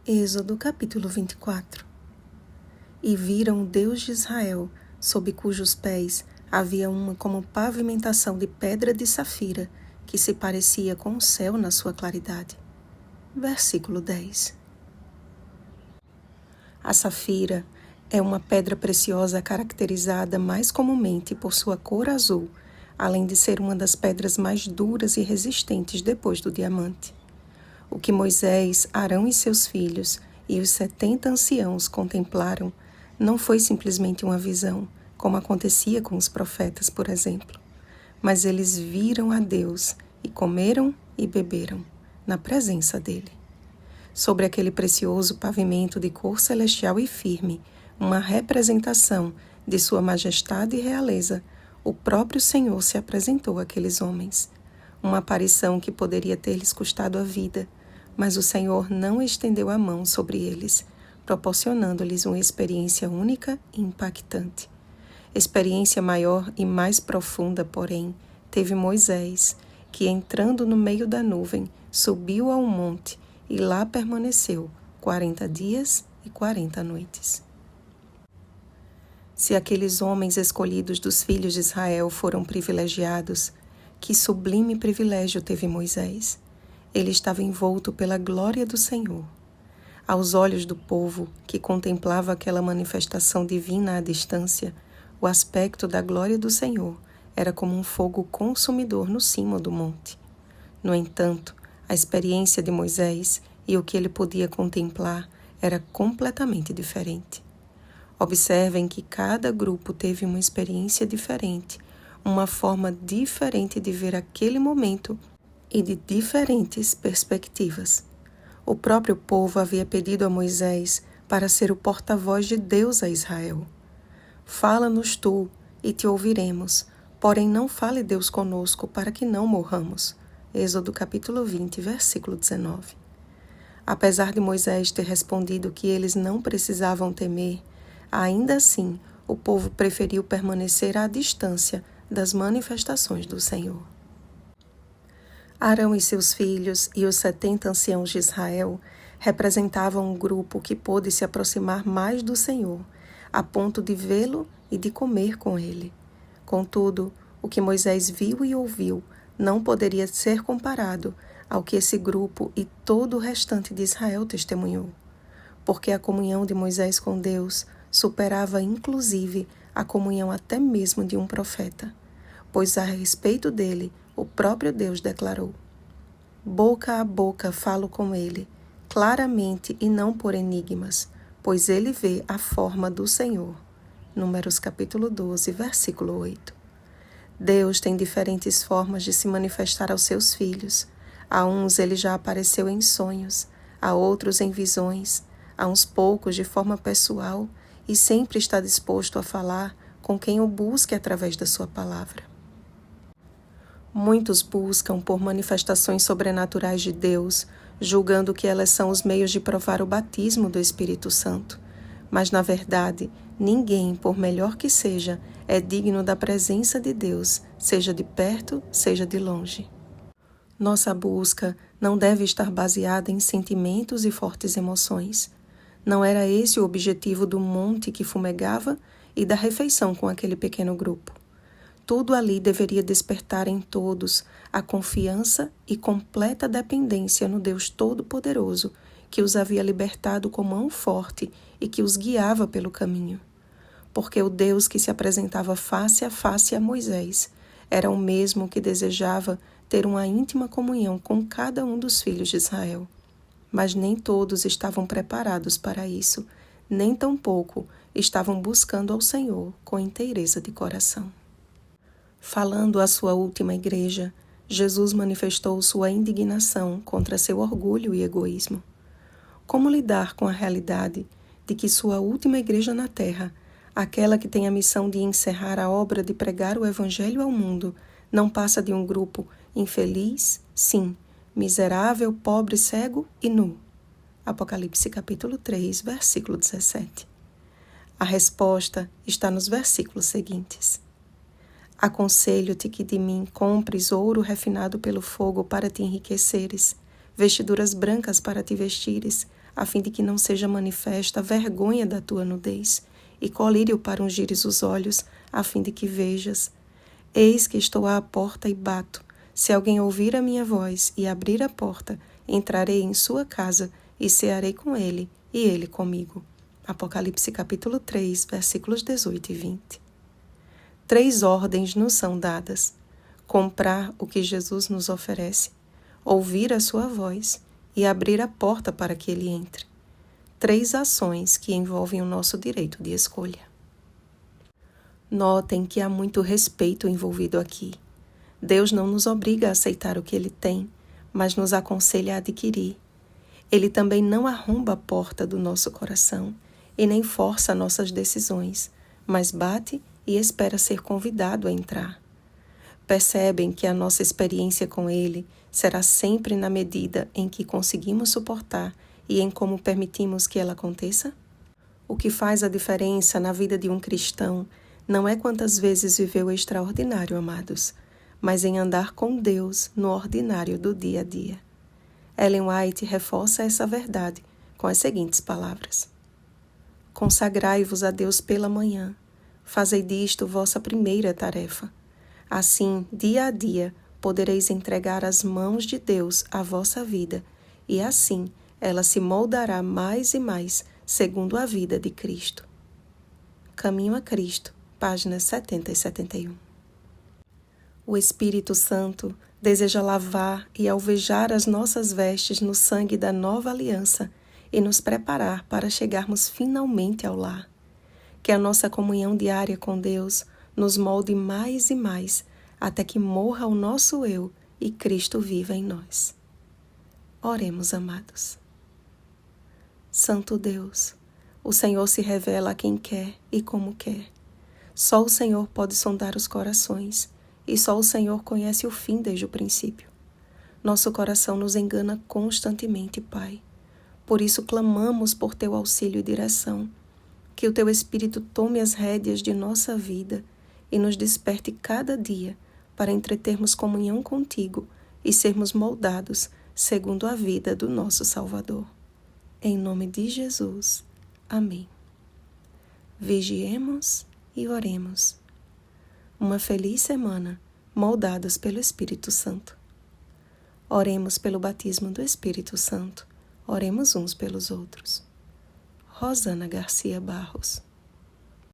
Êxodo capítulo 24. E viram o Deus de Israel, sob cujos pés havia uma como pavimentação de pedra de safira, que se parecia com o céu na sua claridade. Versículo 10. A safira é uma pedra preciosa caracterizada mais comumente por sua cor azul, além de ser uma das pedras mais duras e resistentes depois do diamante. O que Moisés, Arão e seus filhos e os 70 anciãos contemplaram não foi simplesmente uma visão, como acontecia com os profetas, por exemplo, mas eles viram a Deus e comeram e beberam na presença dele. Sobre aquele precioso pavimento de cor celestial e firme, uma representação de sua majestade e realeza, o próprio Senhor se apresentou àqueles homens. Uma aparição que poderia ter-lhes custado a vida, mas o Senhor não estendeu a mão sobre eles, proporcionando-lhes uma experiência única e impactante. Experiência maior e mais profunda, porém, teve Moisés, que entrando no meio da nuvem, subiu ao monte e lá permaneceu 40 dias e 40 noites. Se aqueles homens escolhidos dos filhos de Israel foram privilegiados, que sublime privilégio teve Moisés! Ele estava envolto pela glória do Senhor. Aos olhos do povo, que contemplava aquela manifestação divina à distância, o aspecto da glória do Senhor era como um fogo consumidor no cimo do monte. No entanto, a experiência de Moisés e o que ele podia contemplar era completamente diferente. Observem que cada grupo teve uma experiência diferente, uma forma diferente de ver aquele momento e de diferentes perspectivas. O próprio povo havia pedido a Moisés para ser o porta-voz de Deus a Israel. Fala-nos tu, e te ouviremos, porém não fale Deus conosco, para que não morramos. Êxodo capítulo 20, versículo 19. Apesar de Moisés ter respondido que eles não precisavam temer, ainda assim o povo preferiu permanecer à distância das manifestações do Senhor. Arão e seus filhos e os 70 anciãos de Israel representavam um grupo que pôde se aproximar mais do Senhor, a ponto de vê-lo e de comer com ele. Contudo, o que Moisés viu e ouviu não poderia ser comparado ao que esse grupo e todo o restante de Israel testemunhou, porque a comunhão de Moisés com Deus superava inclusive a comunhão até mesmo de um profeta, pois a respeito dele o próprio Deus declarou: boca a boca falo com ele, claramente e não por enigmas, pois ele vê a forma do Senhor. Números capítulo 12, versículo 8. Deus tem diferentes formas de se manifestar aos seus filhos. A uns ele já apareceu em sonhos, a outros em visões, a uns poucos de forma pessoal, e sempre está disposto a falar com quem o busque através da sua palavra. Muitos buscam por manifestações sobrenaturais de Deus, julgando que elas são os meios de provar o batismo do Espírito Santo. Mas, na verdade, ninguém, por melhor que seja, é digno da presença de Deus, seja de perto, seja de longe. Nossa busca não deve estar baseada em sentimentos e fortes emoções. Não era esse o objetivo do monte que fumegava e da refeição com aquele pequeno grupo. Tudo ali deveria despertar em todos a confiança e completa dependência no Deus Todo-Poderoso, que os havia libertado com mão forte e que os guiava pelo caminho. Porque o Deus que se apresentava face a face a Moisés era o mesmo que desejava ter uma íntima comunhão com cada um dos filhos de Israel. Mas nem todos estavam preparados para isso, nem tampouco estavam buscando ao Senhor com inteireza de coração. Falando à sua última igreja, Jesus manifestou sua indignação contra seu orgulho e egoísmo. Como lidar com a realidade de que sua última igreja na terra, aquela que tem a missão de encerrar a obra de pregar o Evangelho ao mundo, não passa de um grupo infeliz, sim, miserável, pobre, cego e nu? Apocalipse capítulo 3, versículo 17. A resposta está nos versículos seguintes. Aconselho-te que de mim compres ouro refinado pelo fogo para te enriqueceres, vestiduras brancas para te vestires, a fim de que não seja manifesta a vergonha da tua nudez, e colírio para ungires os olhos, a fim de que vejas. Eis que estou à porta e bato. Se alguém ouvir a minha voz e abrir a porta, entrarei em sua casa e cearei com ele, e ele comigo. Apocalipse capítulo 3, versículos 18 e 20. 3 ordens nos são dadas: comprar o que Jesus nos oferece, ouvir a sua voz e abrir a porta para que ele entre. 3 ações que envolvem o nosso direito de escolha. Notem que há muito respeito envolvido aqui. Deus não nos obriga a aceitar o que Ele tem, mas nos aconselha a adquirir. Ele também não arromba a porta do nosso coração e nem força nossas decisões, mas bate e espera ser convidado a entrar. Percebem que a nossa experiência com Ele será sempre na medida em que conseguimos suportar e em como permitimos que ela aconteça? O que faz a diferença na vida de um cristão não é quantas vezes viveu o extraordinário, amados, mas em andar com Deus no ordinário do dia a dia. Ellen White reforça essa verdade com as seguintes palavras: consagrai-vos a Deus pela manhã, fazei disto vossa primeira tarefa. Assim, dia a dia, podereis entregar às mãos de Deus a vossa vida, e assim ela se moldará mais e mais segundo a vida de Cristo. Caminho a Cristo, páginas 70 e 71. O Espírito Santo deseja lavar e alvejar as nossas vestes no sangue da nova aliança e nos preparar para chegarmos finalmente ao lar. Que a nossa comunhão diária com Deus nos molde mais e mais até que morra o nosso eu e Cristo viva em nós. Oremos, amados. Santo Deus, o Senhor se revela a quem quer e como quer. Só o Senhor pode sondar os corações, e só o Senhor conhece o fim desde o princípio. Nosso coração nos engana constantemente, Pai. Por isso clamamos por Teu auxílio e direção. Que o Teu Espírito tome as rédeas de nossa vida e nos desperte cada dia para entretermos comunhão contigo e sermos moldados segundo a vida do nosso Salvador. Em nome de Jesus. Amém. Vigiemos e oremos. Uma feliz semana, moldados pelo Espírito Santo. Oremos pelo batismo do Espírito Santo. Oremos uns pelos outros. Rosana Garcia Barros.